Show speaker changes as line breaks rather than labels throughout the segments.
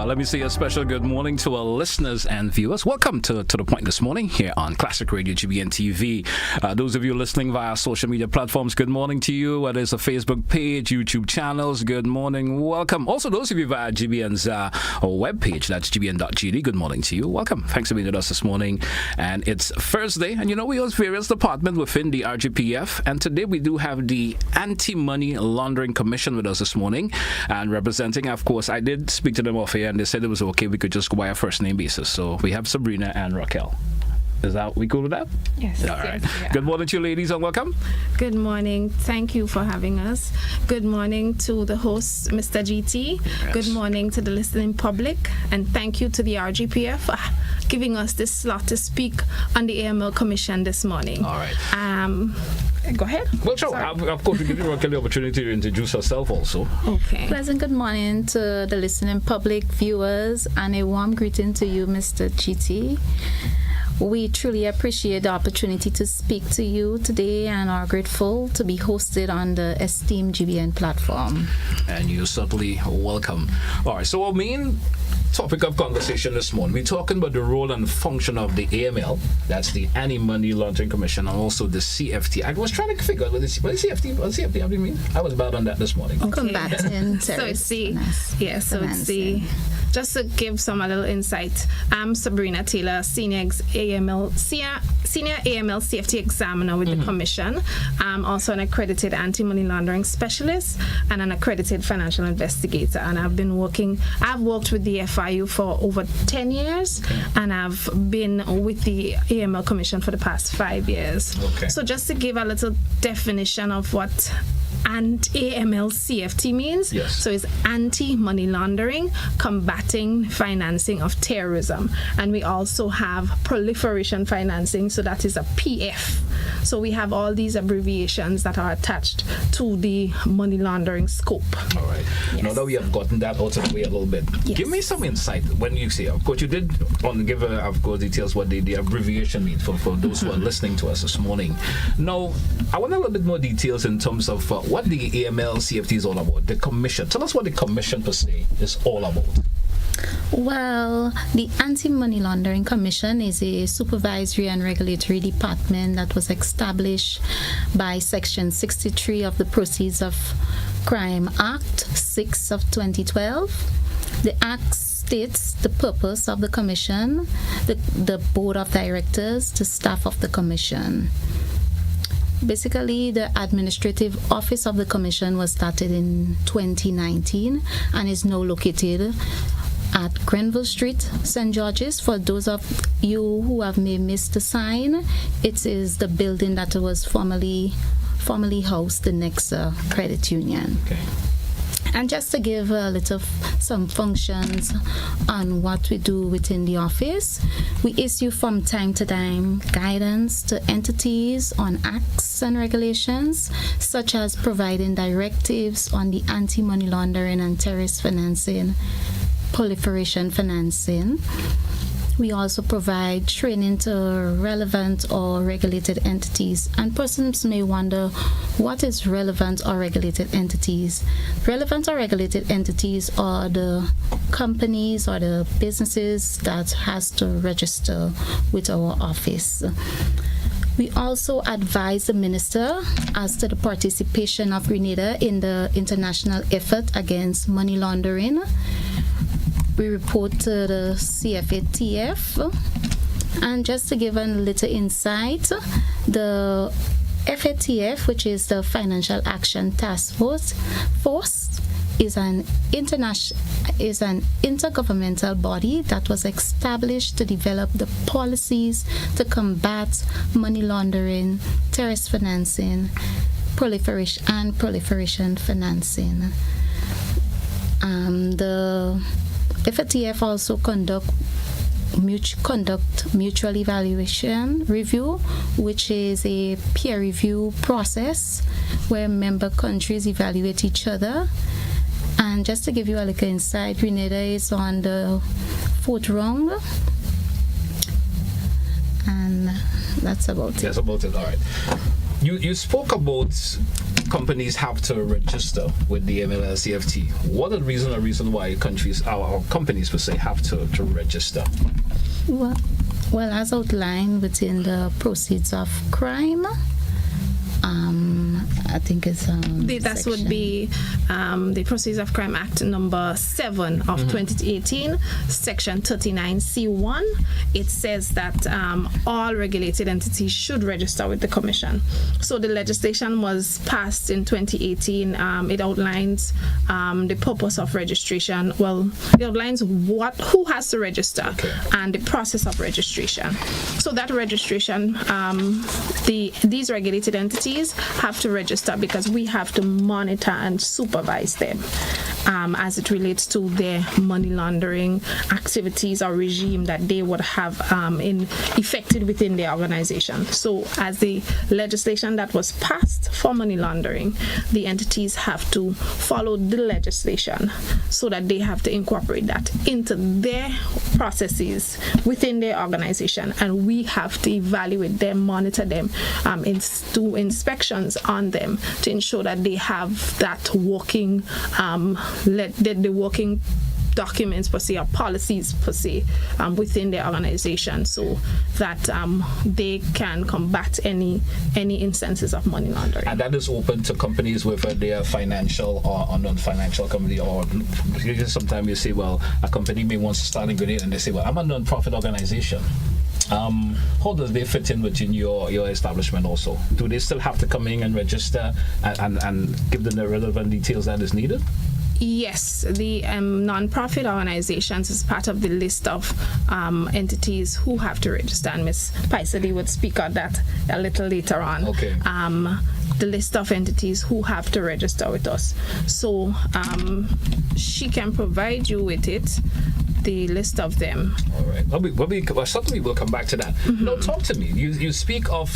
Let me say a special good morning to our listeners and viewers. Welcome to The Point this morning here on Classic Radio GBN TV. Those of you listening via social media platforms, good morning to you. Whether it's a Facebook page, YouTube channels, good morning, welcome. Also, those of you via GBN's webpage, that's gbn.gd, good morning to you. Welcome. Thanks for being with us this morning. And it's Thursday, and you know, we host various departments within the RGPF, and today we do have the Anti-Money Laundering Commission with us this morning, and representing, of course, I did speak to them off here, and they said it was okay, we could just go by a first name basis. So we have Sabrina and Raquel. Is that we cool with that?
Yes.
All right.
Yes, yeah.
Good morning to you, ladies, and welcome.
Good morning. Thank you for having us. Good morning to the host, Mr. GT.
Yes.
Good morning to the listening public, and thank you to the RGPF for giving us this slot to speak on the AML Commission this morning.
All right.
Go ahead.
Well, sure. Of course, we give Raquel the opportunity to introduce herself also.
Okay.
Pleasant good morning to the listening public, viewers, and a warm greeting to you, Mr. GT. We truly appreciate the opportunity to speak to you today and are grateful to be hosted on the esteemed GBN platform.
And you're certainly welcome. All right, so our main topic of conversation this morning, we're talking about the role and function of the AML, that's the Anti-Money Laundering Commission, and also the CFT. I was trying to figure out what the CFT have you mean? I was bad on that this morning.
Okay.
Combating
So it's the
financing.
just to give some a little insight, I'm Sabrina Taylor, senior AML CFT examiner with the Commission. I'm also an accredited anti-money laundering specialist and an accredited financial investigator. And I've worked with the FIU for over 10 years, and I've been with the AML Commission for the past 5 years.
Okay.
So just to give a little definition of what AML CFT means.
Yes.
So it's anti-money laundering, combating financing of terrorism. And we also have proliferation financing, so that is a PF. So we have all these abbreviations that are attached to the money laundering scope.
All right.
Yes.
Now that we have gotten that out of the way a little bit,
Yes.
give me some insight when you say, of course, you did give, of course, details what the abbreviation means for those who are listening to us this morning. Now, I want a little bit more details in terms of what the AML CFT is all about, the commission. Tell us what the commission per se is all about.
Well, the Anti-Money Laundering Commission is a supervisory and regulatory department that was established by Section 63 of the Proceeds of Crime Act 6 of 2012. The Act states the purpose of the commission, the board of directors, the staff of the commission. Basically, the administrative office of the commission was started in 2019 and is now located at Grenville Street, St. George's. For those of you who have may missed the sign, it is the building that was formerly housed the Nexa Credit Union.
Okay.
And just to give some functions on what we do within the office, we issue from time to time guidance to entities on acts and regulations, such as providing directives on the anti-money laundering and terrorist financing, proliferation financing. We also provide training to relevant or regulated entities. And persons may wonder, what is relevant or regulated entities? Relevant or regulated entities are the companies or the businesses that has to register with our office. We also advise the minister as to the participation of Grenada in the international effort against money laundering. We report to the CFATF, and just to give a little insight, the FATF, which is the Financial Action Task Force, is an intergovernmental body that was established to develop the policies to combat money laundering, terrorist financing, proliferation financing. The FATF also conduct mutual evaluation review, which is a peer review process where member countries evaluate each other. And just to give you a little insight, Grenada is on the 4th round, and that's about it.
That's about it. All right. You spoke about companies have to register with the AML/CFT? What are the reason why countries or companies per se have to register?
Well, as outlined within the proceeds of crime, I think it's
that would be the Proceeds of Crime Act number 7 of 2018, section 39C1. It says that all regulated entities should register with the Commission. So the legislation was passed in 2018. It outlines the purpose of registration. Well, it outlines who has to register and the process of registration. So that registration, these regulated entities have to register because we have to monitor and supervise them as it relates to their money laundering activities or regime that they would have effected within their organization. So as the legislation that was passed for money laundering, the entities have to follow the legislation so that they have to incorporate that into their processes within their organization, and we have to evaluate them, monitor them, do inspections on them to ensure that they have that working, the working documents per se or policies per se within their organization, so that they can combat any instances of money laundering.
And that is open to companies, whether they are financial or non-financial company. Or sometimes you say, well, a company may want to start in Grenada and they say, well, I'm a non-profit organization. How does they fit in within your establishment also? Do they still have to come in and register and give them the relevant details that is needed?
Yes, the non-profit organizations is part of the list of entities who have to register, and Ms. Paisadi would speak on that a little later on.
Okay.
The list of entities who have to register with us. So she can provide you with it, the list of them.
All right. Certainly we'll come back to that. Now, talk to me. You speak of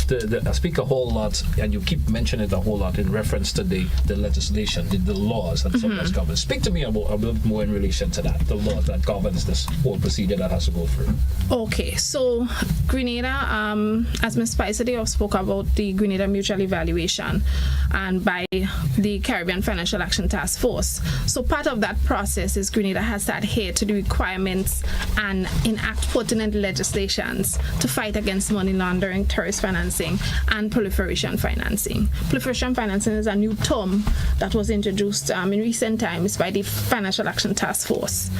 speak a whole lot, and you keep mentioning it a whole lot in reference to the legislation, the laws that some govern. Speak to me a bit more in relation to that, the law that governs this whole procedure that has to go through.
Okay, so Grenada, as Ms. Paisadi spoke about the Grenada Mutual Evaluation and by the Caribbean Financial Action Task Force. So part of that process is Grenada has to adhere to the requirements and enact pertinent legislations to fight against money laundering, terrorist financing, and proliferation financing. Proliferation financing is a new term that was introduced in recent times by the Financial Action Task Force.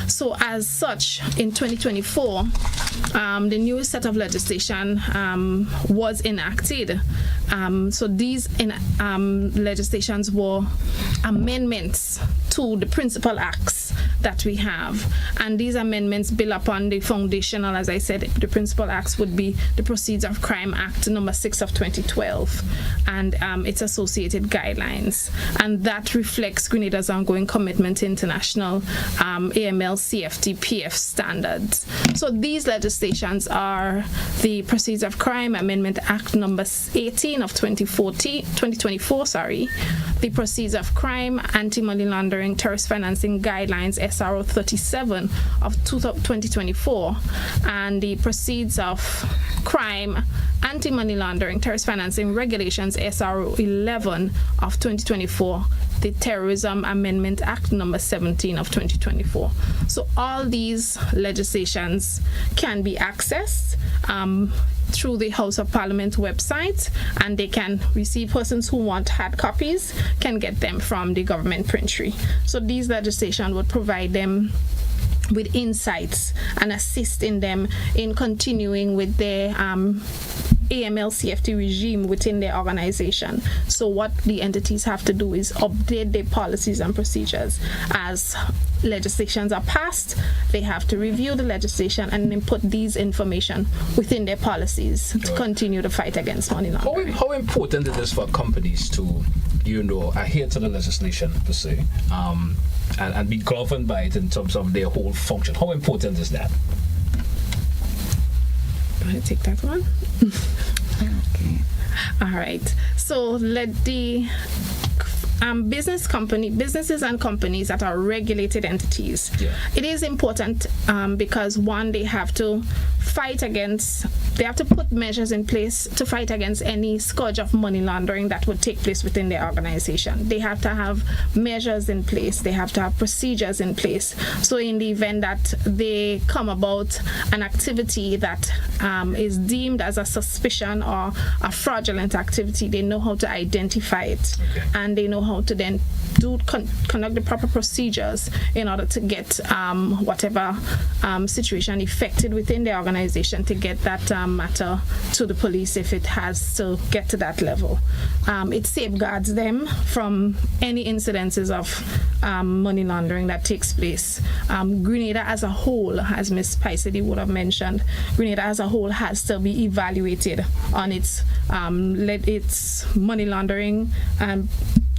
So as such, in 2024, the new set of legislation was enacted. So these legislations were amendments to the principal acts that we have. And these amendments build upon the foundational, as I said, the principal acts would be the Proceeds of Crime Act number 6 of 2012 and its associated guidelines. And that reflects Grenada's ongoing commitment to international AML/CFT/PF standards. So these legislations are the Proceeds of Crime Amendment Act number 18 of 2024, the Proceeds of Crime Anti-Money Laundering Terrorist Financing Guidelines SRO 37 of 2024, and the Proceeds of Crime Anti-Money Laundering Terrorist Financing Regulations SRO 11 of 2024, the Terrorism Amendment Act number 17 of 2024. So all these legislations can be accessed through the House of Parliament website, and they can receive, persons who want hard copies can get them from the government printery. So these legislation would provide them with insights and assist in them in continuing with their AML/CFT regime within their organization. So what the entities have to do is update their policies and procedures. As legislations are passed, they have to review the legislation and then put these information within their policies to continue the fight against money laundering.
How important it is for companies to, adhere to the legislation per se, and be governed by it in terms of their whole function? How important is that?
Want to take that one? Okay. All right. So let the businesses and companies that are regulated entities. Yeah. It is important because one, they have to they have to put measures in place to fight against any scourge of money laundering that would take place within their organization. They have to have measures in place. They have to have procedures in place. So in the event that they come about an activity that is deemed as a suspicion or a fraudulent activity, they know how to identify it, and they know how to then conduct the proper procedures in order to get whatever situation affected within the organization, to get that matter to the police if it has to get to that level. It safeguards them from any incidences of money laundering that takes place. Grenada as a whole, as Ms. Paisidi would have mentioned, Grenada as a whole has to be evaluated on its money laundering,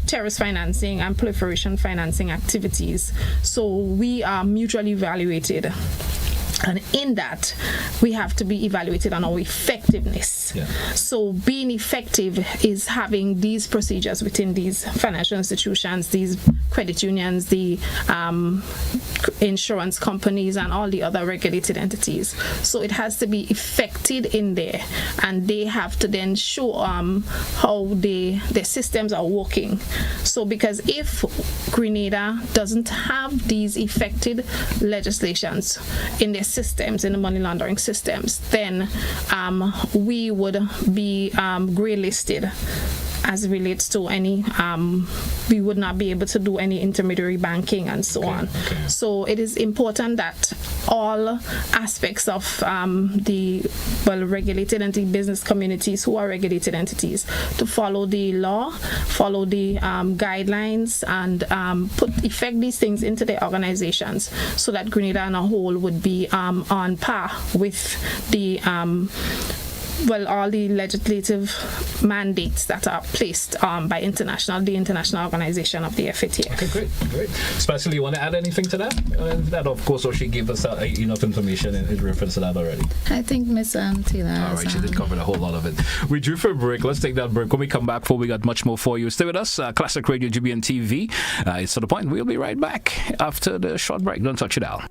terrorist financing and proliferation financing activities. So we are mutually evaluated. And in that, we have to be evaluated on our effectiveness. Yeah. So being effective is having these procedures within these financial institutions, these credit unions, the insurance companies, and all the other regulated entities. So it has to be effective in there, and they have to then show how their systems are working. So because if Grenada doesn't have these effective legislations in their systems, in the money laundering systems, then we would be grey listed as it relates to any, we would not be able to do any intermediary banking and so on. Okay. So it is important that all aspects of the regulated entity business communities who are regulated entities to follow the law, follow the guidelines, and effect these things into their organizations so that Grenada as a whole would be on par with the all the legislative mandates that are placed by the international organization of the FATF.
Okay, great. Especially, you want to add anything to that? That, of course, she gave us enough information in reference to that already.
I think Ms. Taylor.
All right, she did cover a whole lot of it. We drew for a break. Let's take that break. When we come back, we got much more for you. Stay with us. Classic Radio GBN TV. It's to the point. We'll be right back after the short break. Don't touch it out.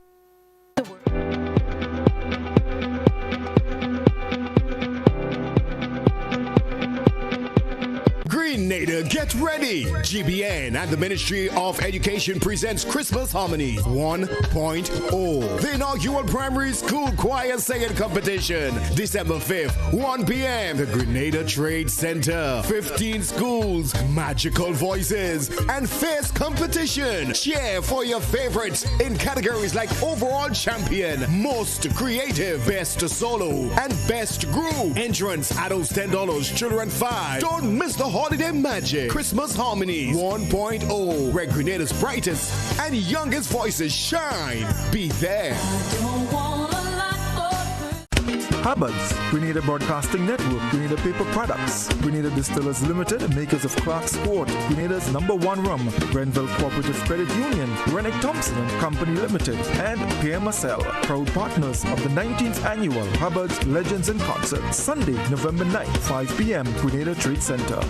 Grenada, get ready! GBN and the Ministry of Education presents Christmas Harmonies 1.0. The inaugural primary school choir singing competition, December 5th, 1 p.m. The Grenada Trade Center. 15 schools, magical voices, and fierce competition. Cheer for your favorites in categories like Overall Champion, Most Creative, Best Solo, and Best Group. Entrance, adults $10, children $5. Don't miss the holiday magic. Christmas Harmonies 1.0, where Grenada's brightest and youngest voices shine. Be there.
Hubbard's, Grenada Broadcasting Network, Grenada Paper Products, Grenada Distillers Limited, makers of Clark's Sport, Grenada's #1 rum, Grenville Cooperative Credit Union, Rennick Thompson and Company Limited, and Pierre Marcel, proud partners of the 19th annual Hubbard's Legends in Concert, Sunday, November 9th, 5 p.m., Grenada Trade Center.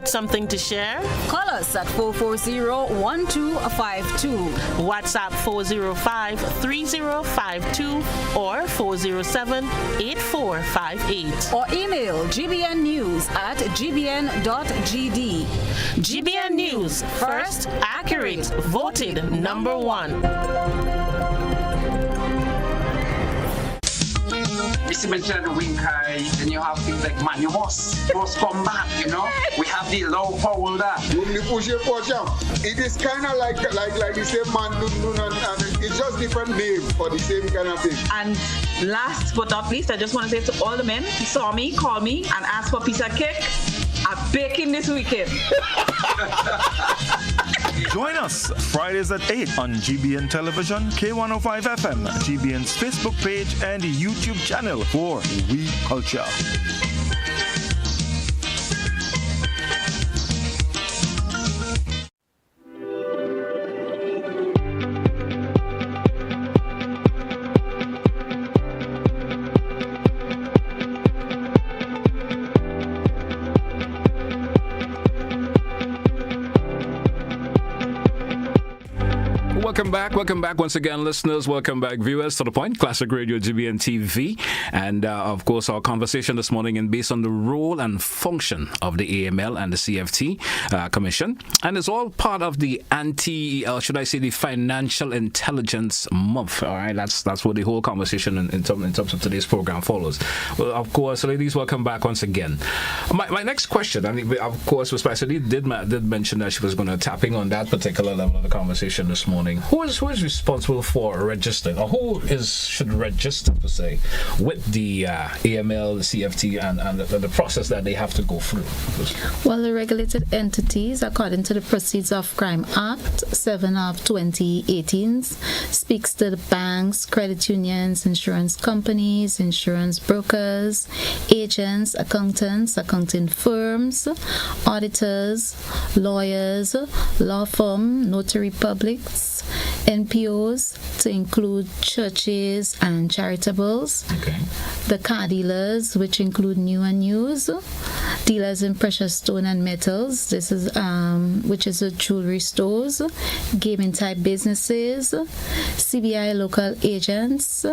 Something to share?
Call us at 440-1252.
WhatsApp 405-3052 or 407-8458.
Or email gbnnews@gbn.gd.
GBN News, first, accurate, voted #1.
Mr. mentioned the wing kai, then you have things like man, you must come back, you know. We have the low power that.
It is kind of like the same man, and it's just different name for the same kind of thing.
And last but not least, I just want to say to all the men who saw me, call me, and ask for a piece of cake. I'm baking this weekend.
Join us Fridays at 8 on GBN Television, K105 FM, GBN's Facebook page and YouTube channel for We Culture.
Welcome back once again, listeners. Welcome back, viewers, to The Point, Classic Radio GBN TV. And, of course, our conversation this morning is based on the role and function of the AML and the CFT Commission. And it's all part of the the Financial Intelligence Month. All right, that's what the whole conversation in terms of today's program follows. Well, of course, ladies, welcome back once again. My next question, and of course, Ms. Spicer did mention that she was going to tapping on that particular level of the conversation this morning. Who is responsible for registering, or who should register, per se, with the AML, the CFT, and the process that they have to go through?
Well, the regulated entities, according to the Proceeds of Crime Act 7 of 2018, speaks to the banks, credit unions, insurance companies, insurance brokers, agents, accountants, accounting firms, auditors, lawyers, law firm, notary publics, NPOs, to include churches and charitables, the car dealers, which include new and used, dealers in precious stone and metals, this is which is the jewelry stores, gaming type businesses, CBI local agents,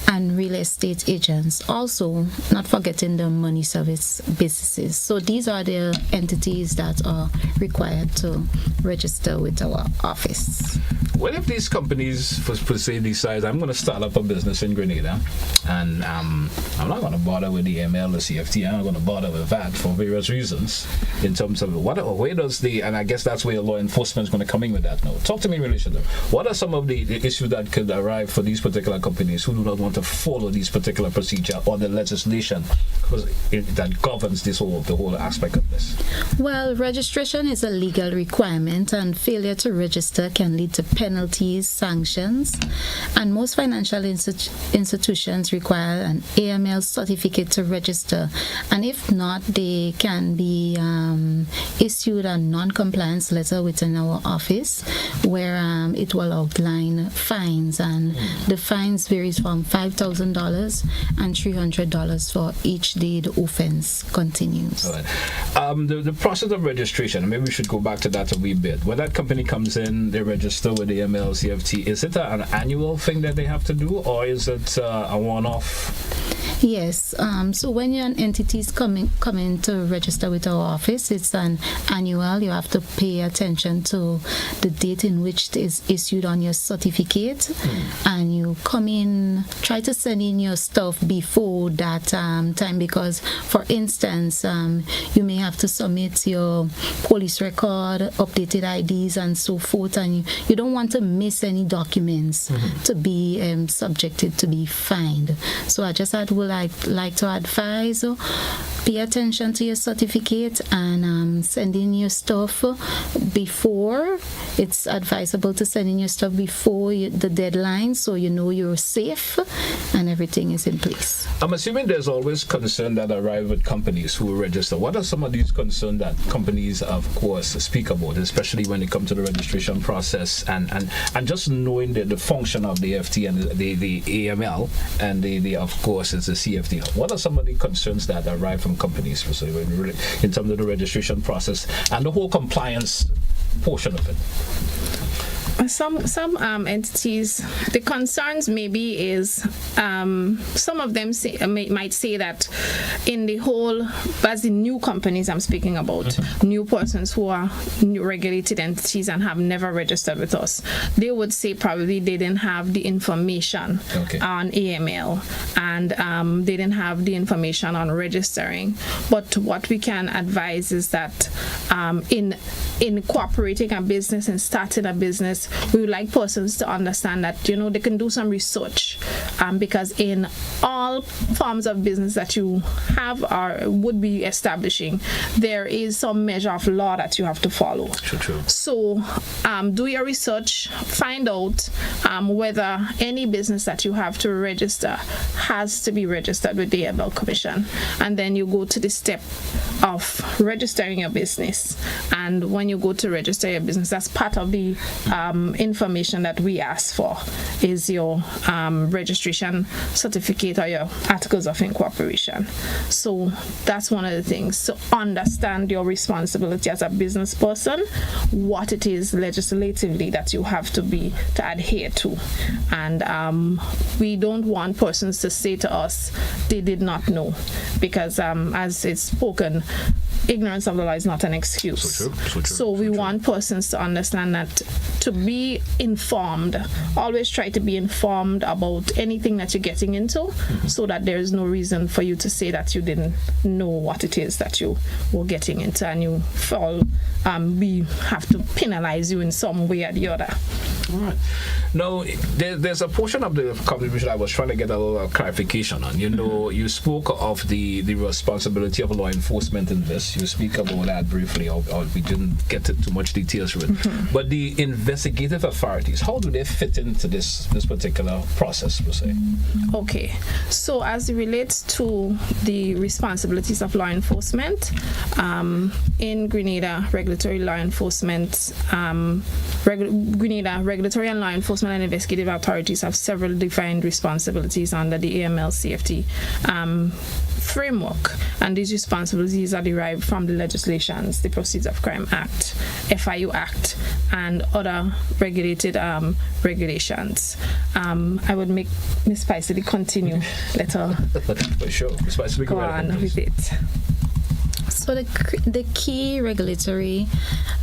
and real estate agents. Also, not forgetting the money service businesses. So these are the entities that are required to register with our office.
What if these companies, per se, decide, I'm going to start up a business in Grenada, and I'm not going to bother with the AML or CFT, I'm not going to bother with that for various reasons, in terms of where does and I guess that's where law enforcement is going to come in with that now. Talk to me in relation to what are some of the issues that could arrive for these particular companies who do not want to follow these particular procedure or the legislation that governs the whole aspect of this?
Well, registration is a legal requirement, and failure to register can lead to penalties, sanctions, and most financial institutions require an AML certificate to register, and if not, they can be issued a non-compliance letter within our office where it will outline fines, and the fines varies from $5,000 and $300 for each day the offense continues.
All right. The process of registration, maybe we should go back to that a wee bit. When that company comes in, they register with the AML, CFT. Is it an annual thing that they have to do, or is it a one-off?
Yes. So when you're an entity is coming to register with our office, it's an annual. You have to pay attention to the date in which it is issued on your certificate, and you come in, try to send in your stuff before that time, because, for instance, you may have to submit your police record, updated IDs, and so forth, and you don't want to miss any documents to be subjected to be fined. So I just would like to advise, pay attention to your certificate and send in your stuff before. It's advisable to send in your stuff before the deadline, so you know you're safe and everything is in place.
I'm assuming there's always concern that arrive with companies who register. What are some of these concerns that companies, of course, speak about, especially when it comes to the registration process and just knowing the function of the FT and the AML and the of course, it's the CFT? What are some of the concerns that arrive from companies in terms of the registration process and the whole compliance portion of it?
Some entities, the concerns maybe is some of them might say that in the whole, as the new companies I'm speaking about, new persons who are new regulated entities and have never registered with us, they would say probably they didn't have the information on AML and they didn't have the information on registering. But what we can advise is that in incorporating a business and starting a business, we would like persons to understand that they can do some research, because in all forms of business that you have or would be establishing, there is some measure of law that you have to follow.
True.
So do your research, find out whether any business that you have to register has to be registered with the AML Commission, and then you go to the step of registering your business. And when when you go to register your business, that's part of the information that we ask for is your registration certificate or your articles of incorporation. So that's one of the things. So understand your responsibility as a business person, what it is legislatively that you have to adhere to. And we don't want persons to say to us they did not know, because as it's spoken, ignorance of the law is not an excuse. So we want persons to understand that to be informed, always try to be informed about anything that you're getting into, so that there is no reason for you to say that you didn't know what it is that you were getting into, and you fall, we have to penalize you in some way or the other.
All right. Now, there's a portion of the contribution I was trying to get a little clarification on. You know, you spoke of the responsibility of law enforcement in this. You speak about that briefly, or we didn't get into too much details with it. But the investigative authorities, how do they fit into this particular process, per se?
Okay. So as it relates to the responsibilities of law enforcement, in Grenada, regulatory law enforcement, Grenada regulatory and law enforcement and investigative authorities have several defined responsibilities under the AML CFT framework, and these responsibilities are derived from the legislations, the Proceeds of Crime Act, FIU Act, and other regulated regulations. I would make Ms. Spicer continue. Let her
sure. Ms. Spicer,
go on with it.
So the key regulatory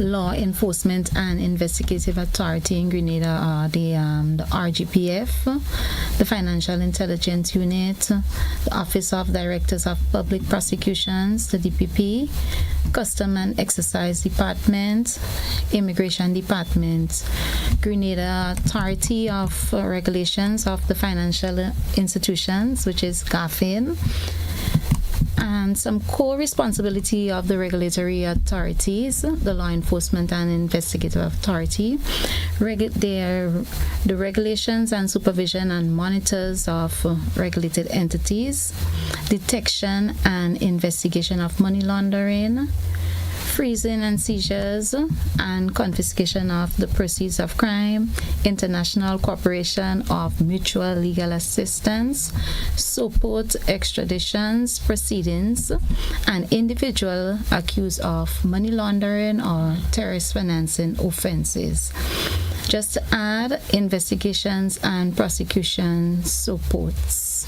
law enforcement and investigative authority in Grenada are the RGPF, the Financial Intelligence Unit, the Office of Directors of Public Prosecutions, the DPP, Custom and Excise Department, Immigration Department, Grenada Authority of Regulations of the Financial Institutions, which is GAFIN, and some core responsibility of the regulatory authorities, the law enforcement and investigative authority. The regulations and supervision and monitors of regulated entities, detection and investigation of money laundering, freezing and seizures and confiscation of the proceeds of crime, international cooperation of mutual legal assistance, support extraditions proceedings, and individual accused of money laundering or terrorist financing offenses. Just to add, investigations and prosecution supports.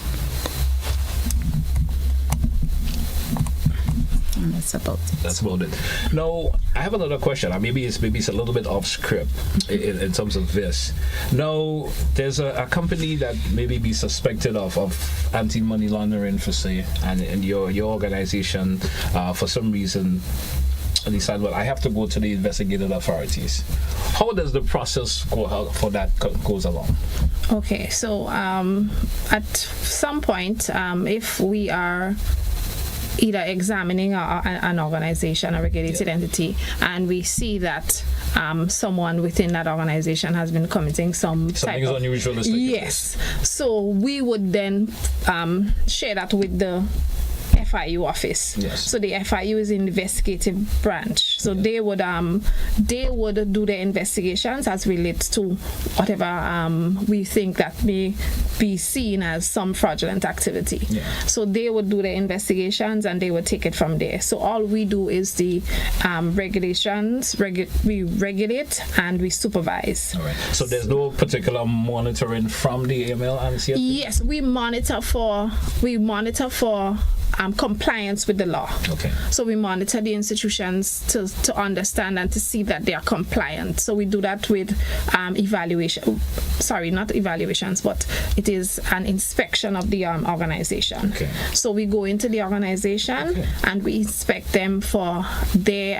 That's about it. Now, I have another question. Maybe it's a little bit off script in terms of this. Now, there's a company that maybe be suspected of anti-money laundering, for say, and your organization, for some reason, decide, well, I have to go to the investigative authorities. How does the process go for that goes along?
Okay, so at some point, if we are either examining an organization, a regulated entity, and we see that someone within that organization has been committing something
unusual.
Yes. So we would then share that with the FIU office.
Yes.
So the FIU is an investigative branch. So they would do the investigations as relates to whatever we think that may be seen as some fraudulent activity.
Yeah.
So they would do the investigations and they would take it from there. So all we do is the regulations. We regulate and we supervise.
All right. So there's no particular monitoring from the AML and CFT?
Yes, we monitor for compliance with the law.
Okay.
So we monitor the institutions to understand and to see that they are compliant. So we do that with evaluation. Sorry, not evaluations, but it is an inspection of the organization.
Okay.
So we go into the organization and we inspect them for their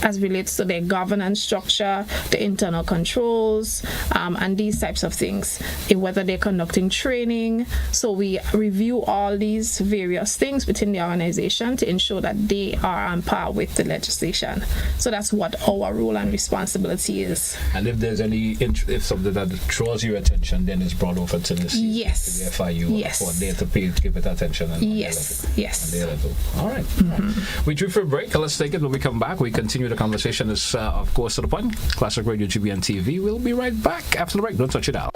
as relates to their governance structure, the internal controls, and these types of things. Whether they're conducting training. So we review all these various things within the organization to ensure that they are on par with the legislation. So that's what our role and responsibility is.
And if there's if something that draws your attention, then it's brought over to the
yes.
to the FIU for there to give it attention. And
yes.
All right. Mm-hmm. We drew for a break. Let's take it. When we come back, we continue the the conversation is, of course, To The Point. Classic Radio GBN TV. We'll be right back after the break. Don't touch it out.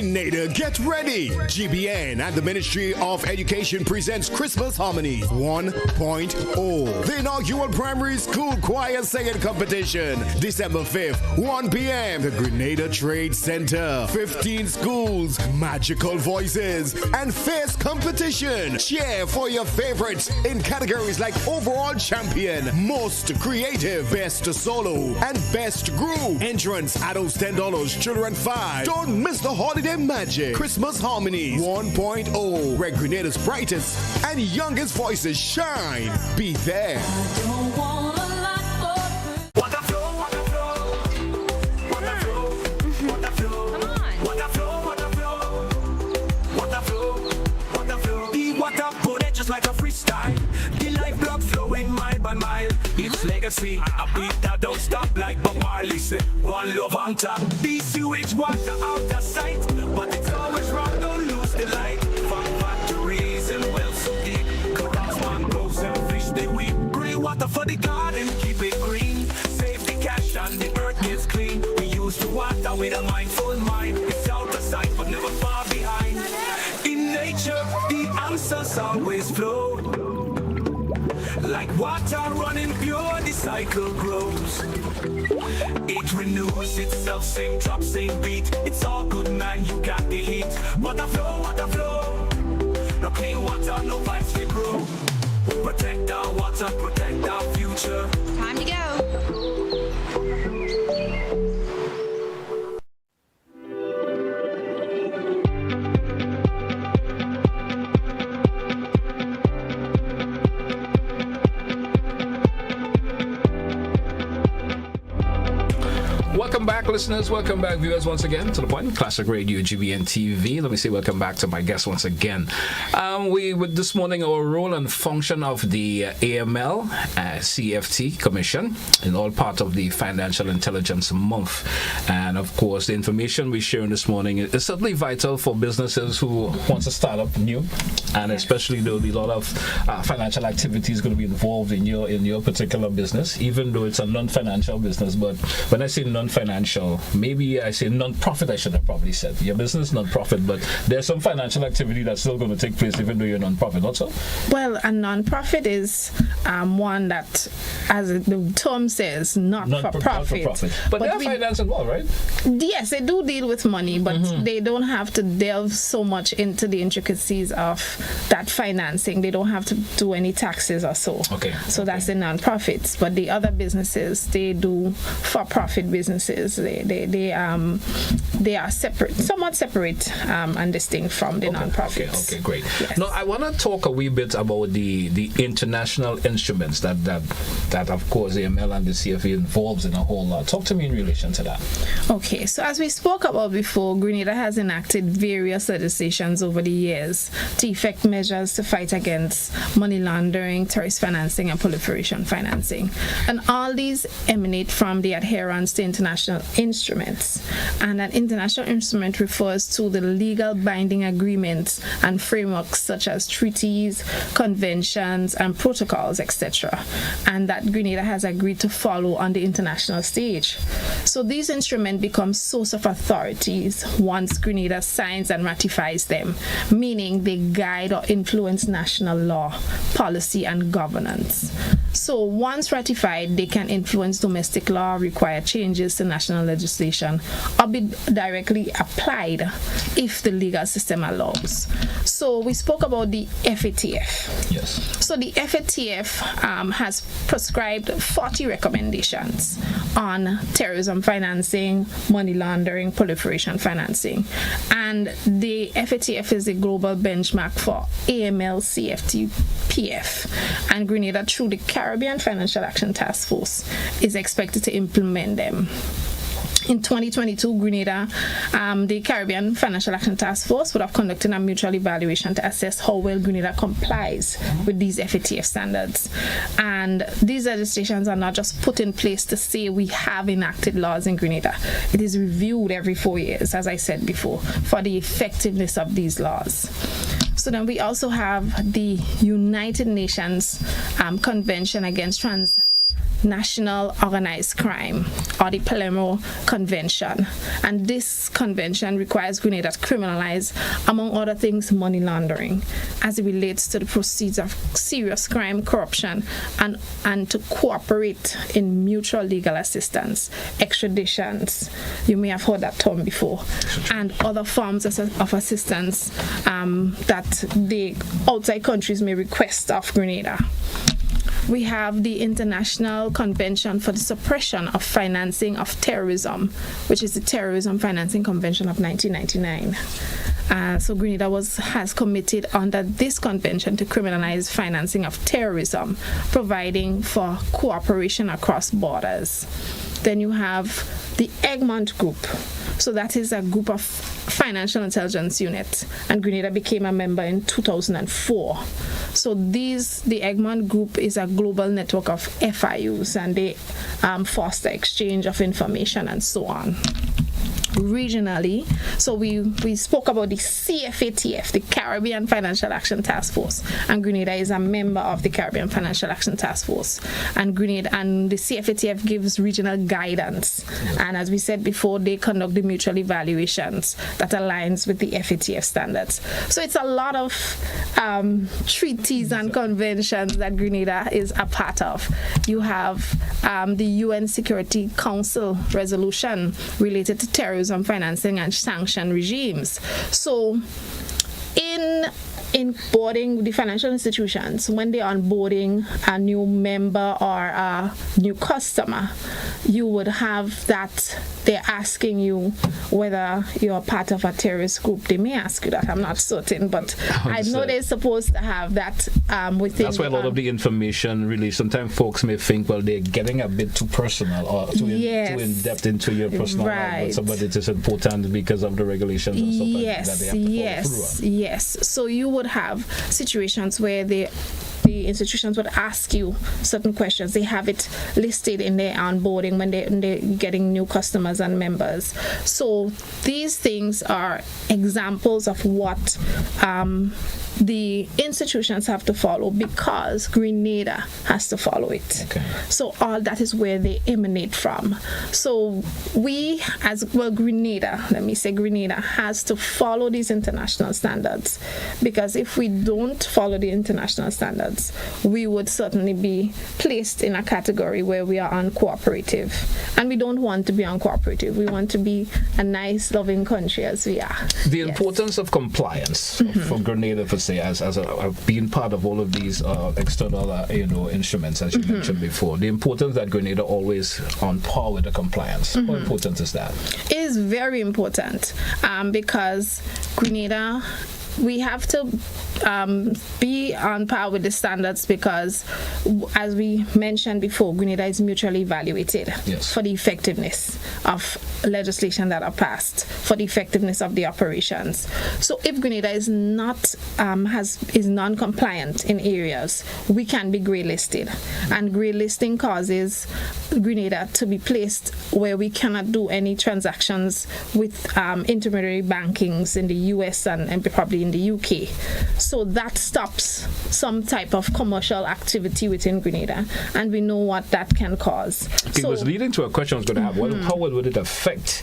Nader, get ready! GBN and the Ministry of Education presents Christmas Harmonies 1.0. The inaugural primary school choir singing competition, December 5th, 1 p.m. The Grenada Trade Center. 15 schools, magical voices, and fierce competition. Cheer for your favorites in categories like Overall Champion, Most Creative, Best Solo, and Best Group. Entrance, adults $10, children $5. Don't miss the holiday magic. Christmas Harmonies 1.0, where Grenada's brightest and youngest voices shine. Be there.
Just like a freestyle, the life block flowing mile by mile. It's legacy, a beat that don't stop like Bob Marley said. One love on top, the sewage water out of sight, but it's always wrong, don't lose the light. From factories and wells so deep, corals, mangroves and fish they weep. Bring water for the garden, keep it green. Save the cash and the earth gets clean. We use the water with a mindful mind. It's out of sight but never far behind. In nature, the answers always flow. Like water running pure, the cycle grows. It renews itself, same drop, same beat. It's all good, man, you got the heat. Water flow. No clean water, no pipes we grow. Protect our water, protect our future.
Time to go.
Welcome back, listeners. Welcome back, viewers, once again, To The Point, Classic Radio GBN TV. Let me say welcome back to my guest once again. We with this morning our role and function of the AML CFT Commission in all part of the Financial Intelligence Month. And of course, the information we're sharing this morning is certainly vital for businesses who want to start up new, and especially though a lot of financial activity is going to be involved in your particular business, even though it's a non-financial business. But when I say non-financial, maybe I say non-profit, I should have probably said. Your business is non-profit, but there's some financial activity that's still going to take place even though you're non-profit, not so?
Well, a non-profit is one that, as the term says, not for profit.
But there are finance involved, right?
Yes, they do deal with money, but they don't have to delve so much into the intricacies of that financing. They don't have to do any taxes or so.
Okay.
So that's the non-profits. But the other businesses, they do for-profit businesses. They are separate, somewhat separate and distinct from the non-profits.
Okay, great.
Yes.
Now I want to talk a wee bit about the international instruments that of course the AML and the CFA involves in a whole lot. Talk to me in relation to that.
Okay, so as we spoke about before, Grenada has enacted various legislations over the years to effect measures to fight against money laundering, terrorist financing, and proliferation financing. And all these emanate from the adherence to international instruments. And an international instrument refers to the legal binding agreements and frameworks such as treaties, conventions, and protocols, etc., and that Grenada has agreed to follow on the international stage. So these instruments become source of authorities once Grenada signs and ratifies them, meaning they guide or influence national law, policy, and governance. So once ratified, they can influence domestic law, require changes to national legislation, or be directly applied if the legal system allows. So we spoke about the FATF.
Yes.
So the FATF has prescribed 40 recommendations on terrorism financing, money laundering, proliferation financing. And the FATF is a global benchmark for AML CFTPF. And Grenada, through the Caribbean Financial Action Task Force, is expected to implement them. In 2022, Grenada, the Caribbean Financial Action Task Force would have conducted a mutual evaluation to assess how well Grenada complies with these FATF standards. And these legislations are not just put in place to say we have enacted laws in Grenada. It is reviewed every 4 years, as I said before, for the effectiveness of these laws. So then we also have the United Nations Convention Against Transnational Organized Crime, or the Palermo Convention. And this convention requires Grenada to criminalize, among other things, money laundering as it relates to the proceeds of serious crime, corruption, and to cooperate in mutual legal assistance, extraditions, you may have heard that term before, and other forms of assistance that the outside countries may request of Grenada. We have the International Convention for the Suppression of Financing of Terrorism, which is the Terrorism Financing Convention of 1999. So Grenada has committed under this convention to criminalize financing of terrorism, providing for cooperation across borders. Then you have the Egmont Group. So that is a group of financial intelligence units, and Grenada became a member in 2004. So the Egmont Group is a global network of FIUs, and they foster exchange of information and so on. Regionally, so we spoke about the CFATF, the Caribbean Financial Action Task Force, and Grenada is a member of the Caribbean Financial Action Task Force, and the CFATF gives regional guidance, and as we said before, they conduct the mutual evaluations that aligns with the FATF standards. So it's a lot of treaties and conventions that Grenada is a part of. You have the UN Security Council resolution related to terrorism financing and sanction regimes. So in boarding the financial institutions, when they're onboarding a new member or a new customer, you would have that they're asking you whether you're part of a terrorist group. They may ask you that, I'm not certain, but I know they're supposed to have that within.
That's why a lot of the information really, sometimes folks may think, well, they're getting a bit too personal or too in depth into your personal life, but it is important because of the regulations and stuff that they have to follow through on.
Yes. So you would have situations where the institutions would ask you certain questions. They have it listed in their onboarding when they're getting new customers and members. So these things are examples of what the institutions have to follow, because Grenada has to follow it. Okay. So all that is where they emanate from. So we, as well, Grenada has to follow these international standards, because if we don't follow the international standards, we would certainly be placed in a category where we are uncooperative, and we don't want to be uncooperative. We want to be a nice, loving country as we are.
The importance of compliance for Grenada, per se, as being part of all of these external instruments, as you mentioned before, the importance that Grenada always on par with the compliance. How important is that?
It is very important, because Grenada, we have to be on par with the standards, because as we mentioned before, Grenada is mutually evaluated for the effectiveness of legislation that are passed, for the effectiveness of the operations. So if Grenada is not is non-compliant in areas, we can be grey listed, and grey listing causes Grenada to be placed where we cannot do any transactions with intermediary bankings in the US and probably in the UK. So that stops some type of commercial activity within Grenada, and we know what that can cause.
It was leading to a question I was going to have. Well, how would it affect,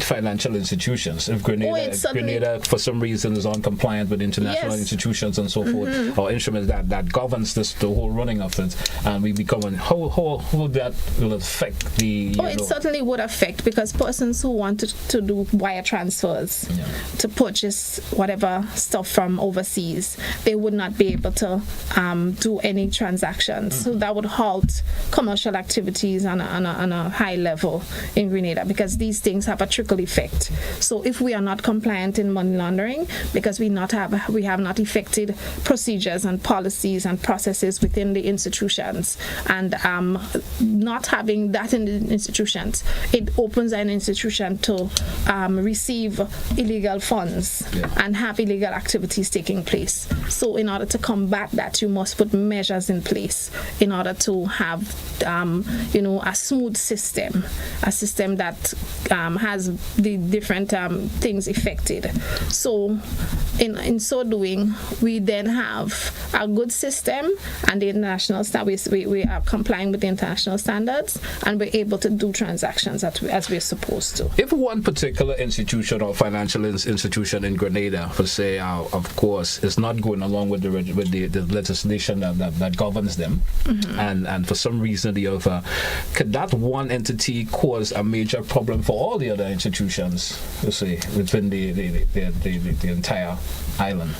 financial institutions if Grenada, for some reason, is uncompliant with international institutions and so forth, or instruments that governs the whole running of it, and we become how would that will affect the?
It certainly would affect, because persons who want to do wire transfers to purchase whatever stuff from overseas, they would not be able to do any transactions. So that would halt commercial activities on a high level in Grenada, because these things have a trickle effect. So if we are not compliant in money laundering, because we have not effected procedures and policies and processes within the institutions, and not having that in the institutions, it opens an institution to receive illegal funds and have illegal activities taking place. So in order to combat that, you must put measures in place in order to have a smooth system, a system that has the different things affected. So in so doing, we then have a good system, and the international we are complying with the international standards, and we're able to do transactions as we're supposed to.
If one particular institution or financial institution in Grenada, for say, of course, is not going along with the legislation that governs them, and for some reason or the other, could that one entity cause a major problem for all the other institutions, you see, within the entire island?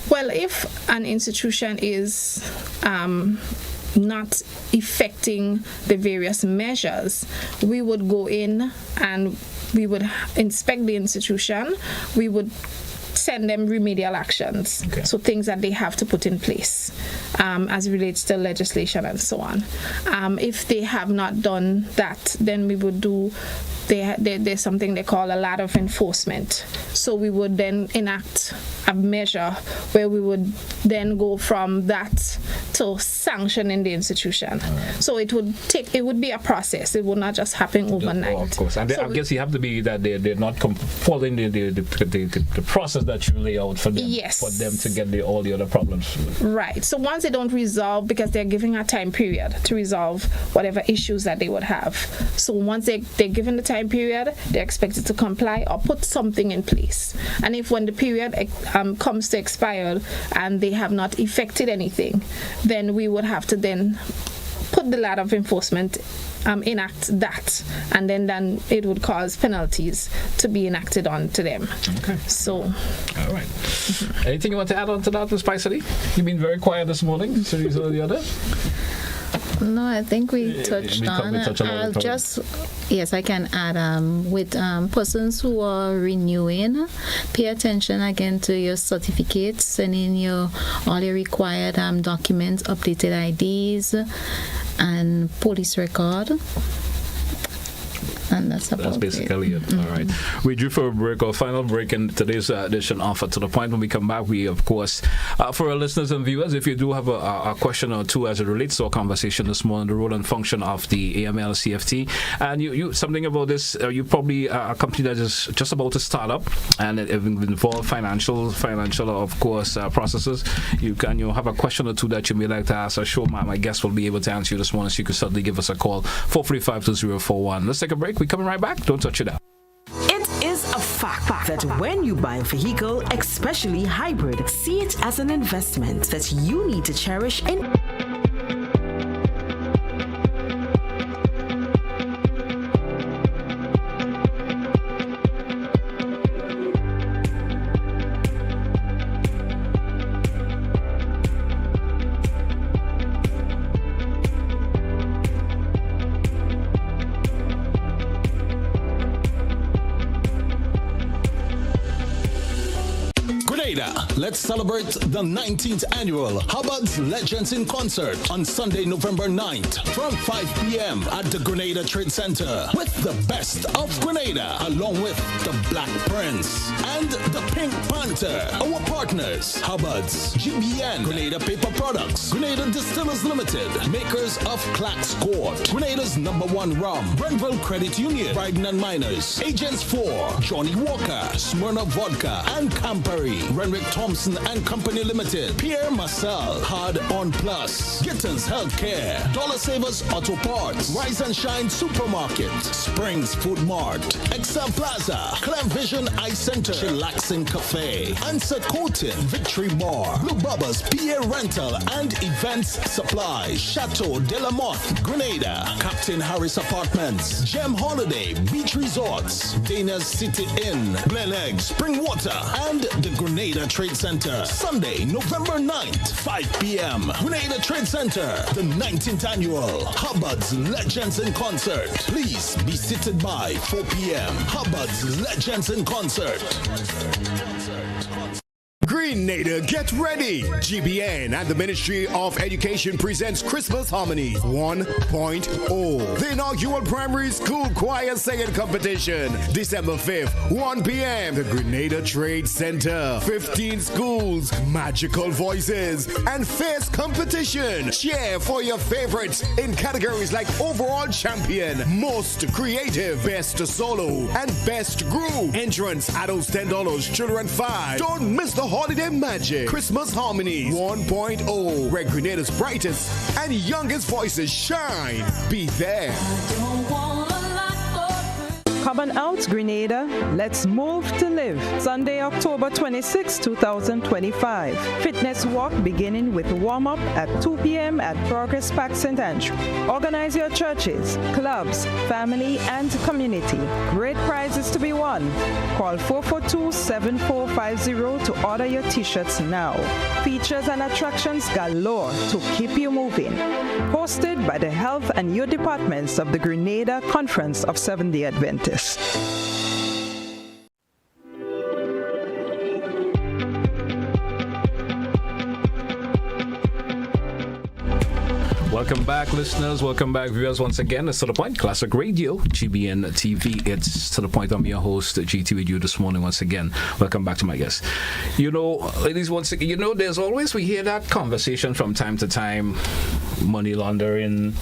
Well, if an institution is not effecting the various measures, we would go in and we would inspect the institution. We would send them remedial actions, so things that they have to put in place as it relates to legislation and so on. If they have not done that, then we would do there's something they call a ladder of enforcement. So we would then enact a measure where we would then go from that to sanctioning the institution. So it would be a process. It would not just happen overnight.
Of course, and I guess you have to be that they're not following the process that you lay out for them.
Yes.
For them to get all the other problems.
Right. So once they don't resolve, because they're giving a time period to resolve whatever issues that they would have. So once they're given the time period, they're expected to comply or put something in place. And if when the period comes to expire and they have not effected anything, then we would have to then put the ladder of enforcement, enact that, and then it would cause penalties to be enacted on to them.
Okay.
So,
all right. Anything you want to add on to that, Ms. Paisali? You've been very quiet this morning. So you saw the other?
No, I think we touched on it. I'll just, yes, I can add with persons who are renewing, pay attention again to your certificates, send in all your required documents, updated IDs, and police record. And that's
basically it. All right. We drew for a break, our final break in today's edition of To The Point. When we come back, we, of course, for our listeners and viewers, if you do have a question or two as it relates to our conversation this morning, the role and function of the AML CFT, and you something about this, you probably a company that is just about to start up, and it involve financial, of course, processes. You have a question or two that you may like to ask. I'm sure my guest will be able to answer you this morning, so you can certainly give us a call, 435-2041. Let's take a break. We're coming right back. Don't touch it out.
It is a fact that when you buy a vehicle, especially hybrid, see it as an investment that you need to cherish in.
Let's celebrate the 19th annual Hubbard's Legends in Concert on Sunday, November 9th from 5 p.m. at the Grenada Trade Center with the best of Grenada along with the Black Prince and the Pink Panther. Our partners, Hubbard's, GBN, Grenada Paper Products, Grenada Distillers Limited, makers of Clack's Court, Grenada's #1 rum, Grenville Credit Union, Bryden and Miners, Agents 4, Johnny Walker, Smirnoff Vodka, and Campari, Renwick Thompson, Thompson and Company Limited, Pierre Marcel, Hard On Plus, Gittins Healthcare, Dollar Savers Auto Parts, Rise and Shine Supermarket, Springs Food Mart, Excel Plaza, Clem Vision Eye Center, Chillaxing Cafe, Answer Coating, Victory Bar, Blue Bubba's PA Rental and Events Supply, Chateau de la Motte, Grenada, Captain Harris Apartments, Gem Holiday, Beach Resorts, Dana's City Inn, Glen, Spring Water, and the Grenada Trade Center. Sunday, November 9th, 5 p.m. Grenada Trade Center, the 19th annual Hubbard's Legends in Concert. Please be seated by 4 p.m. Hubbard's Legends in Concert.
Grenada, get ready! GBN and the Ministry of Education presents Christmas Harmonies 1.0. The inaugural primary school choir singing competition. December 5th, 1 p.m. The Grenada Trade Center. 15 schools, magical voices, and fierce competition. Cheer for your favorites in categories like Overall Champion, Most Creative, Best Solo, and Best Group. Entrance, adults $10, children $5. Don't miss the holiday magic. Christmas Harmonies 1.0, where Grenada's brightest and youngest voices shine. Be there.
Come on out, Grenada. Let's move to live. Sunday, October 26, 2025. Fitness walk beginning with warm-up at 2 p.m. at Progress Park St. Andrew. Organize your churches, clubs, family, and community. Great prizes to be won. Call 442-7450 to order your t-shirts now. Features and attractions galore to keep you moving. Hosted by the Health and Youth Departments of the Grenada Conference of Seventh-day Adventists.
Welcome back, listeners. Welcome back, viewers. Once again, it's To The Point, Classic Radio, GBN TV. It's To The Point. I'm your host, GT, with you this morning once again. Welcome back to my guest. You know, ladies, once again, you know, there's always, we hear that conversation from time to time, money laundering,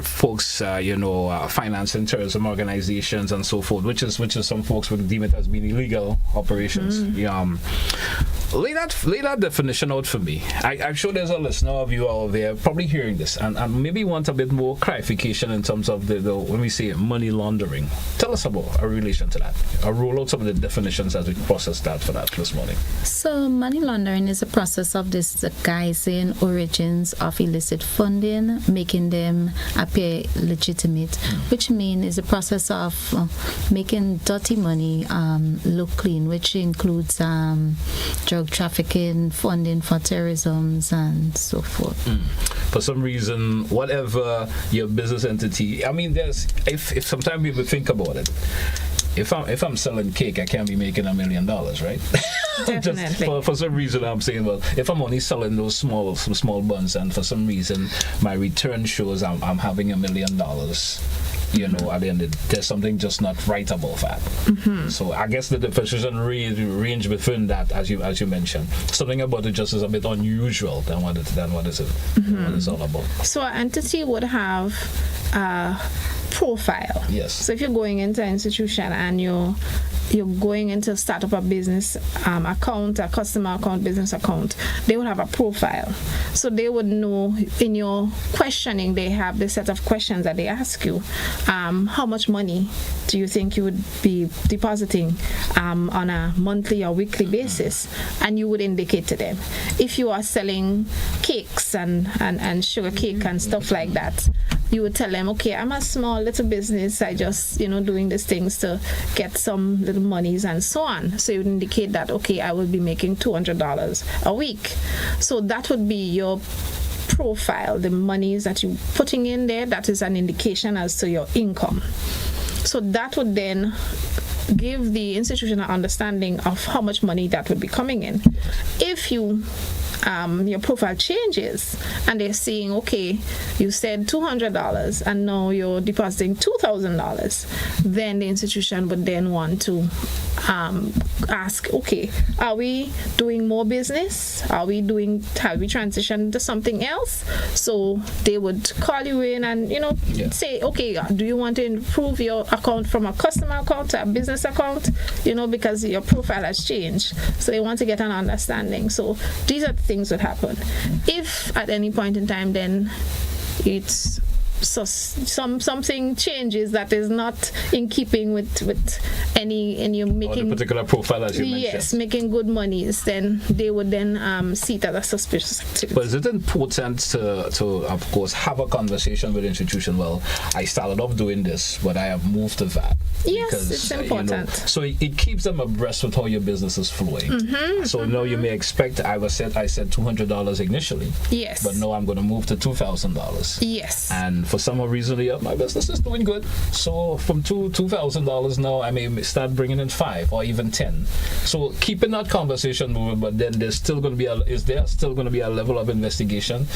folks, financing terrorism organizations and so forth, which is some folks would deem it as being illegal operations. Lay that definition out for me. I'm sure there's a listener of you out there probably hearing this and maybe want a bit more clarification in terms of the when we say money laundering. Tell us about a relation to that. I'll roll out some of the definitions as we process that for that this morning.
So money laundering is a process of disguising origins of illicit funding, making them appear legitimate, which means is a process of making dirty money look clean, which includes drug trafficking, funding for terrorism, and so forth.
For some reason, whatever your business entity, I mean, there's if sometimes people think about it, if I'm selling cake, I can't be making $1 million, right?
Definitely.
Just for some reason, I'm saying, well, if I'm only selling those small buns, and for some reason my return shows I'm having $1 million. You know, at the end, there's something just not right about that. So I guess the definition range within that, as you mentioned, something about it just is a bit unusual than what it's all about.
So an entity would have a profile.
Yes.
So if you're going into an institution and you're going into start up a business account, a customer account, business account, they would have a profile. So they would know in your questioning, they have this set of questions that they ask you. How much money do you think you would be depositing on a monthly or weekly basis? And you would indicate to them. If you are selling cakes and sugar cake and stuff like that, you would tell them, okay, I'm a small little business. I just, doing these things to get some little monies and so on. So you would indicate that, okay, I will be making $200 a week. So that would be your profile, the monies that you're putting in there. That is an indication as to your income. So that would then give the institution an understanding of how much money that would be coming in. If you your profile changes and they're saying, okay, you said $200 and now you're depositing $2,000, then the institution would then want to ask, okay, are we doing more business? Have we transitioned to something else? So they would call you in and, say, okay, do you want to improve your account from a customer account to a business account? Because your profile has changed. So they want to get an understanding. So these are things that happen. If at any point in time, then it's something changes that is not in keeping with any making
or the particular profile as you mentioned.
Yes, making good monies, then they would then see it as a suspicious activity.
But is it important to of course have a conversation with the institution? Well, I started off doing this, but I have moved to that.
Yes,
because,
it's important.
So it keeps them abreast with how your business is flowing. So now you may expect I said $200 initially.
Yes.
But now I'm going to move to $2,000.
Yes.
And for some reason, my business is doing good. So from $2,000 now, I may start bringing in $5 or even $10. So keeping that conversation moving, but then there's still going to be a level of investigation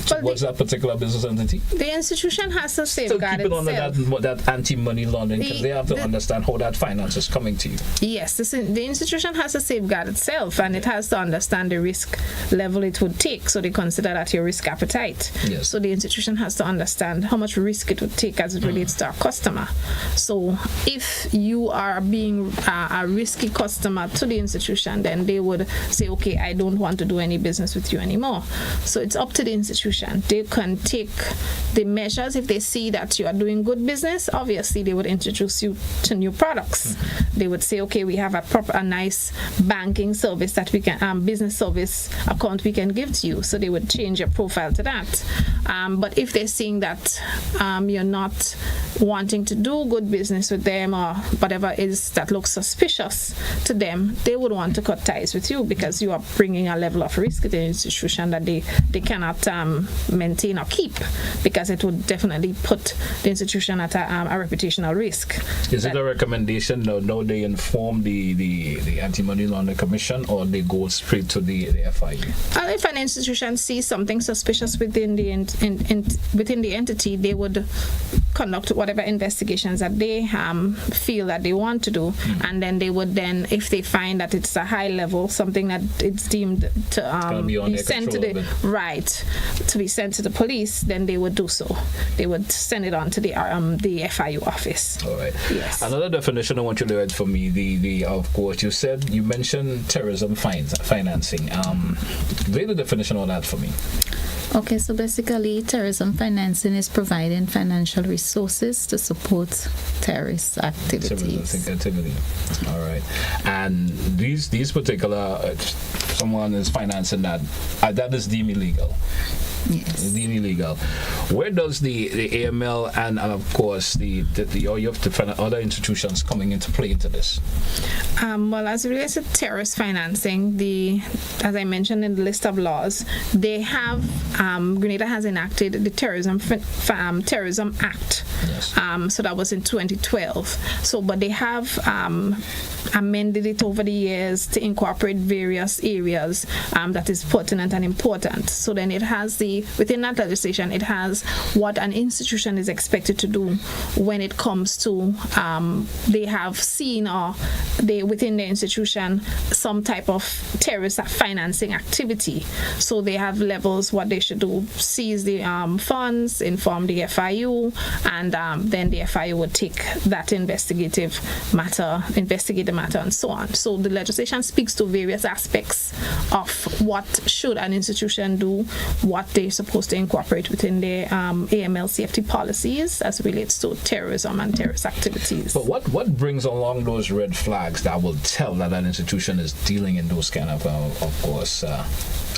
towards that particular business entity?
The institution has to safeguard
still keep it
itself.
under that anti-money laundering, because they have to understand how that finance is coming to you.
Yes, the institution has to safeguard itself, and it has to understand the risk level it would take. So they consider that your risk appetite.
Yes.
So the institution has to understand how much risk it would take as it relates to our customer. So if you are being a risky customer to the institution, then they would say, okay, I don't want to do any business with you anymore. So it's up to the institution. They can take the measures. If they see that you are doing good business, obviously they would introduce you to new products. They would say, okay, we have a nice banking service that we can, business service account we can give to you. So they would change your profile to that. But if they're seeing that you're not wanting to do good business with them or whatever is that looks suspicious to them, they would want to cut ties with you, because you are bringing a level of risk to the institution that they cannot maintain or keep, because it would definitely put the institution at a reputational risk.
Is it a recommendation? No, they inform the Anti-Money Laundering Commission, or they go straight to the FIU?
If an institution sees something suspicious within the entity, they would conduct whatever investigations that they feel that they want to do, and then they would if they find that it's a high level, something that it's deemed to be sent to be sent to the police, then they would do so. They would send it on to the FIU office.
All right.
Yes.
Another definition I want you to read for me. The of course you mentioned terrorism financing. Read the definition of that for me.
Okay, so basically terrorism financing is providing financial resources to support terrorist activities.
All right. And these particular, someone is financing that is deemed illegal.
Yes.
Deemed illegal. Where does the AML and of course the you have to find other institutions coming into play into this?
Well, as it relates to terrorist financing, as I mentioned in the list of laws, they have Grenada has enacted the Terrorism Act. Yes. So that was in 2012. So, but they have amended it over the years to incorporate various areas that is pertinent and important. So then it has within that legislation, it has what an institution is expected to do when it comes to they have seen or within the institution some type of terrorist financing activity. So they have levels what they should do: seize the funds, inform the FIU, and then the FIU would take that investigate the matter, and so on. So the legislation speaks to various aspects of what should an institution do, what they're supposed to incorporate within their AML CFT policies as it relates to terrorism and terrorist activities.
But what brings along those red flags that will tell that an institution is dealing in those kind of course,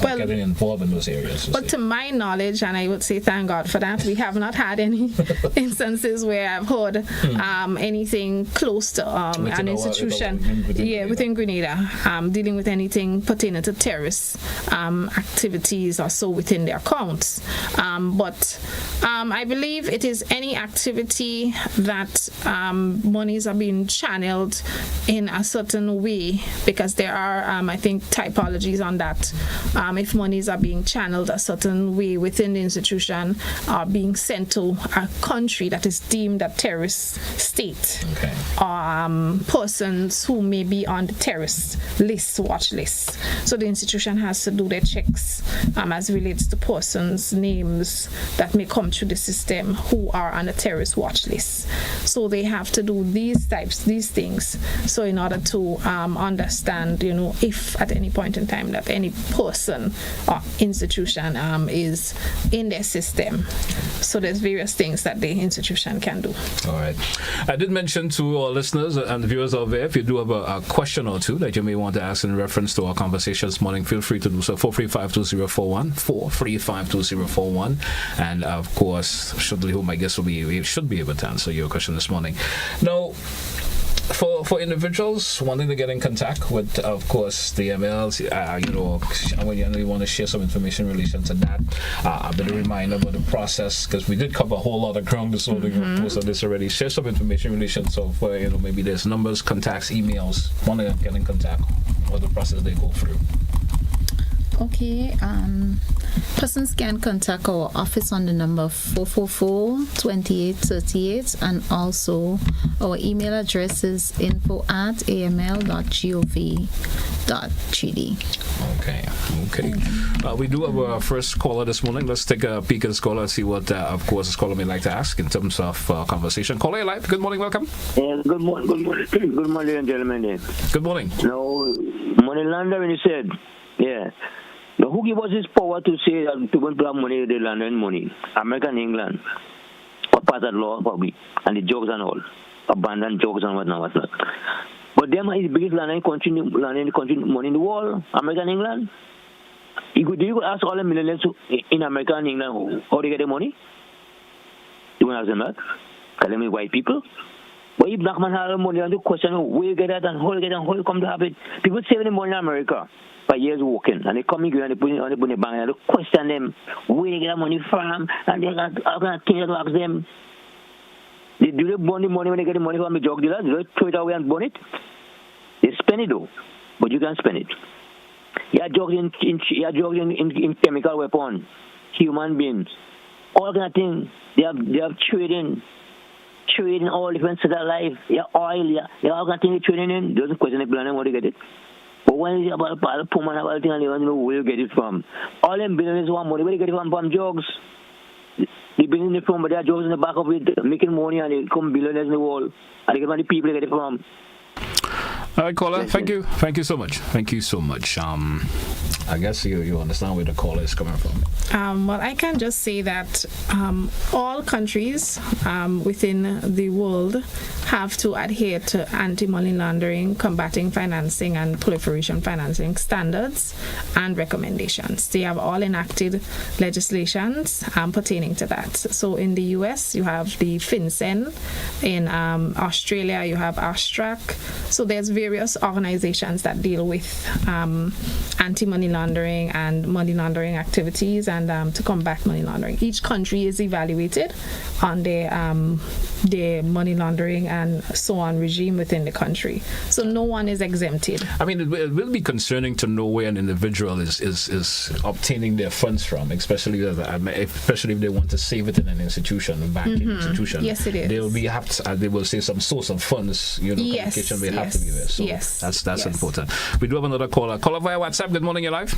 getting involved in those areas?
But to my knowledge, and I would say thank God for that, we have not had any instances where I've heard anything close to an institution within Grenada dealing with anything pertaining to terrorist activities or so within their accounts. But I believe it is any activity that monies are being channeled in a certain way, because there are, I think, typologies on that if monies are being channeled a certain way within the institution, are being sent to a country that is deemed a terrorist state, or persons who may be on the terrorist list, watch list. So the institution has to do their checks as relates to persons' names that may come through the system who are on the terrorist watch list. So they have to do these things. So in order to understand, if at any point in time that any person or institution is in their system. So there's various things that the institution can do.
All right. I did mention to our listeners and viewers out there, if you do have a question or two that you may want to ask in reference to our conversation this morning, feel free to do so. 435-2041, 435-2041. And of course, who my guest will be, we should be able to answer your question this morning. Now, for individuals wanting to get in contact with, of course, the MLs, when you want to share some information in relation to that, a bit of reminder about the process, because we did cover a whole lot of ground this morning, most of this already. Share some information in relation to where, maybe there's numbers, contacts, emails, want to get in contact, what the process they go through.
Okay, persons can contact our office on the number 444-2838, and also our email address is info@aml.gov.gd.
Okay. We do have our first caller this morning. Let's take a peek at this caller and see what, of course, this caller may like to ask in terms of conversation. Caller, you're live. Good morning, welcome.
Good morning, gentlemen.
Good morning.
No, money laundering, you said. Yeah. Now, who gave us this power to say that people have money, they laundering money? America and England. What part of the law, probably. And the jokes and all. Abandoned jokes and whatnot. But them is the biggest laundering country money in the world, America and England. You could ask all the millionaires in America and England how they get their money? You want to ask them that? Tell them white people. But if black man have money, and you question where you get that and how you get it and how you come to have it. People saving the money in America for years working, and they come here and they put it on the bank and they question them where they get that money from, and they got to ask them. Do they burn the money when they get the money from the drug dealers? Do they throw it away and burn it? They spend it though, but you can't spend it. You are drugs in chemical weapon, human beings, all kind of things. They have trading all different set of life. Your oil, you all kind of things trading in. Doesn't question the plan and where they get it. But when it's about the poor man about things and they want to know where you get it from. All them billionaires want money. Where they get it from drugs. They bring it from, but there are drugs in the back of it, making money, and they become billionaires in the world. And they get money people they get it from.
All right, caller. Thank you so much. I guess you understand where the caller is coming from.
Well, I can just say that all countries within the world have to adhere to anti-money laundering, combating financing, and proliferation financing standards and recommendations. They have all enacted legislations pertaining to that. So in the US, you have the FinCEN. In Australia, you have ASTRAC. So there's various organizations that deal with anti-money laundering and money laundering activities and to combat money laundering. Each country is evaluated on their money laundering and so on regime within the country. So no one is exempted.
I mean, it will be concerning to know where an individual is obtaining their funds from, especially if they want to save it in an institution, a banking institution.
Yes, it is.
They will say some source of funds, communication will have to be there. So that's important. We do have another caller. Caller via WhatsApp. Good morning, you're live.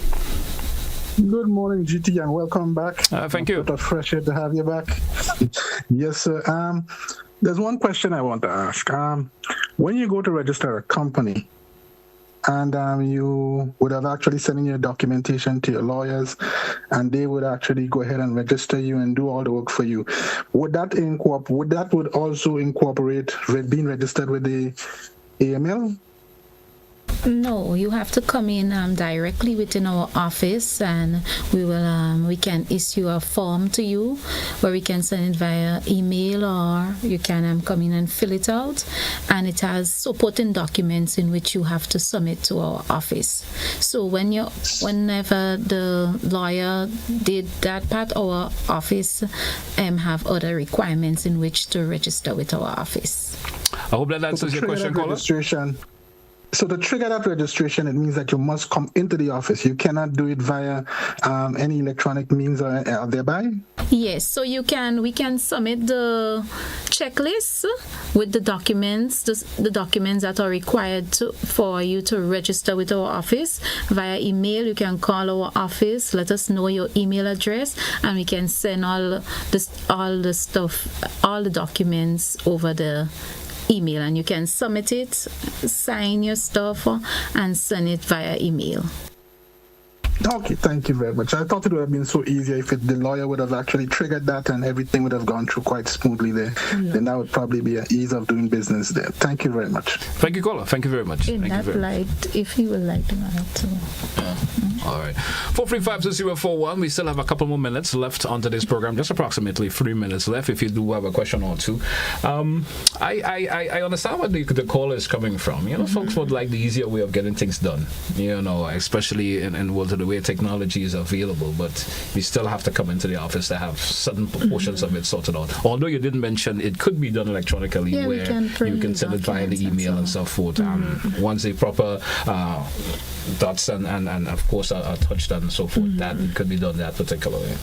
Good morning, GT, and welcome back.
Thank you.
It's fresh to have you back. Yes, sir. There's one question I want to ask. When you go to register a company, and you would have actually sent in your documentation to your lawyers, and they would actually go ahead and register you and do all the work for you. Would that also incorporate being registered with the AML?
No, you have to come in directly within our office, and we can issue a form to you where we can send it via email, or you can come in and fill it out, and it has supporting documents in which you have to submit to our office. So whenever the lawyer did that part, our office have other requirements in which to register with our office.
I hope that answers your question, caller.
So to trigger that registration, it means that you must come into the office. You cannot do it via any electronic means or thereby?
Yes, so we can submit the checklist with the documents, the documents that are required for you to register with our office via email. You can call our office, let us know your email address, and we can send all the documents over the email, and you can submit it, sign your stuff, and send it via email.
Okay, thank you very much. I thought it would have been so easy if the lawyer would have actually triggered that and everything would have gone through quite smoothly there. Then that would probably be an ease of doing business there. Thank you very much.
Thank you, caller. Thank you very much.
In that light, if you would like to add to.
All right. 435-2041. We still have a couple more minutes left on today's program. Just approximately 3 minutes left. If you do have a question or two, I understand where the call is coming from. Folks would like the easier way of getting things done. Especially in world of the way technology is available, but you still have to come into the office to have certain portions of it sorted out. Although you didn't mention it could be done electronically, where you can send it via the email and so forth. Once a proper dots and of course are touched and so forth, that it could be done that particular way.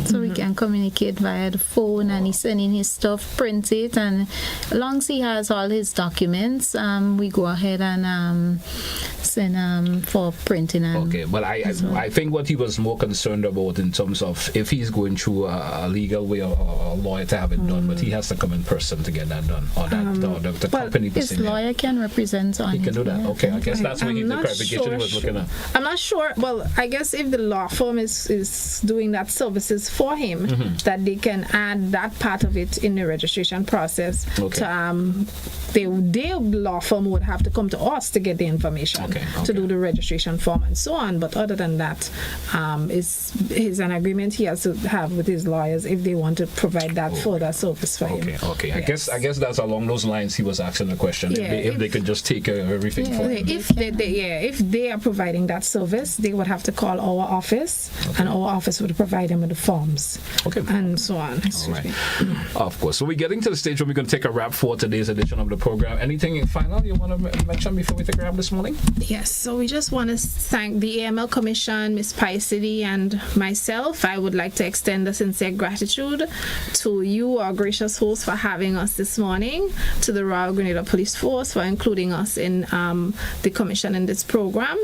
So we can communicate via the phone, and he's sending his stuff, print it, and as long as he has all his documents, we go ahead and send for printing.
Okay, but I think what he was more concerned about in terms of if he's going through a legal way or a lawyer to have it done, but he has to come in person to get that done, or the company.
His lawyer can represent on.
He can do that. Okay, I guess that's where the clarification was looking at.
I'm not sure. Well, I guess if the law firm is doing that services for him, that they can add that part of it in the registration process. Okay. The law firm would have to come to us to get the information to do the registration form and so on. But other than that, is an agreement he has to have with his lawyers if they want to provide that further service for him.
Okay. Yes. I guess that's along those lines he was asking the question.
Yeah,
if they could just take care of everything for him.
If they are providing that service, they would have to call our office, and our office would provide them with the forms. And so on.
All right. Of course. So we're getting to the stage where we're going to take a wrap for today's edition of the program. Anything final you want to mention before we take a wrap this morning?
Yes. So we just want to thank the AML Commission, Ms. Paisidi, and myself. I would like to extend a sincere gratitude to you, our gracious host, for having us this morning, to the Royal Grenada Police Force for including us in the commission in this program.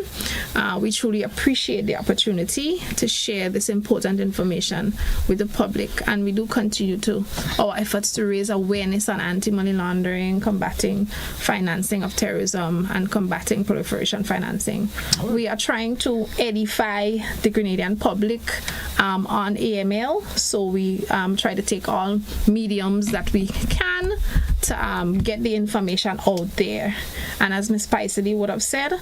We truly appreciate the opportunity to share this important information with the public, and we do continue our efforts to raise awareness on anti-money laundering, combating financing of terrorism, and combating proliferation financing. We are trying to edify the Grenadian public on AML, so we try to take all mediums that we can to get the information out there. And as Ms. Paisidi would have said,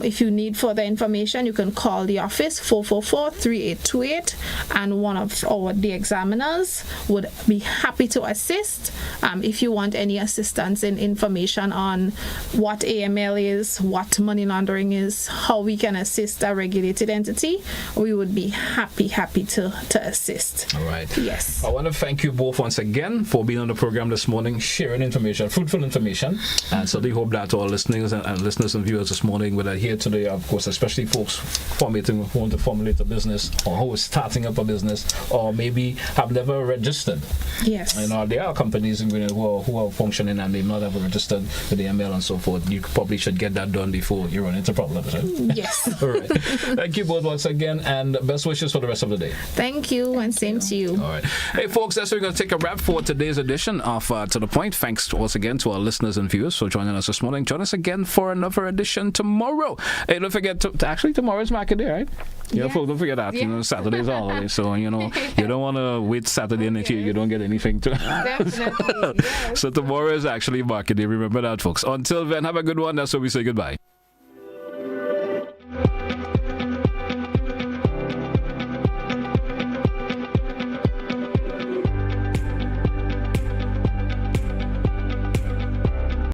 if you need further information, you can call the office 444-3828, and one of the examiners would be happy to assist. If you want any assistance in information on what AML is, what money laundering is, how we can assist a regulated entity, we would be happy to assist.
All right.
Yes.
I want to thank you both once again for being on the program this morning, sharing information, fruitful information, and so we hope that all listeners and viewers this morning will adhere today, of course, especially folks who want to formulate a business, or who is starting up a business, or maybe have never registered.
Yes.
There are companies in Grenada who are functioning and they've not ever registered with the ML and so forth. You probably should get that done before you run into problems, right?
Yes.
All right. Thank you both once again, and best wishes for the rest of the day.
Thank you, and same to you.
All right. Hey, folks, that's where we're going to take a wrap for today's edition of To The Point. Thanks once again to our listeners and viewers for joining us this morning. Join us again for another edition tomorrow. Hey, don't forget actually tomorrow is Market Day, right? Yeah, folks, don't forget that. Yeah. Saturday's holiday, so you don't want to wait Saturday and you don't get anything to.
Definitely. Yes.
So tomorrow is actually Market Day. Remember that, folks. Until then, have a good one. That's where we say goodbye.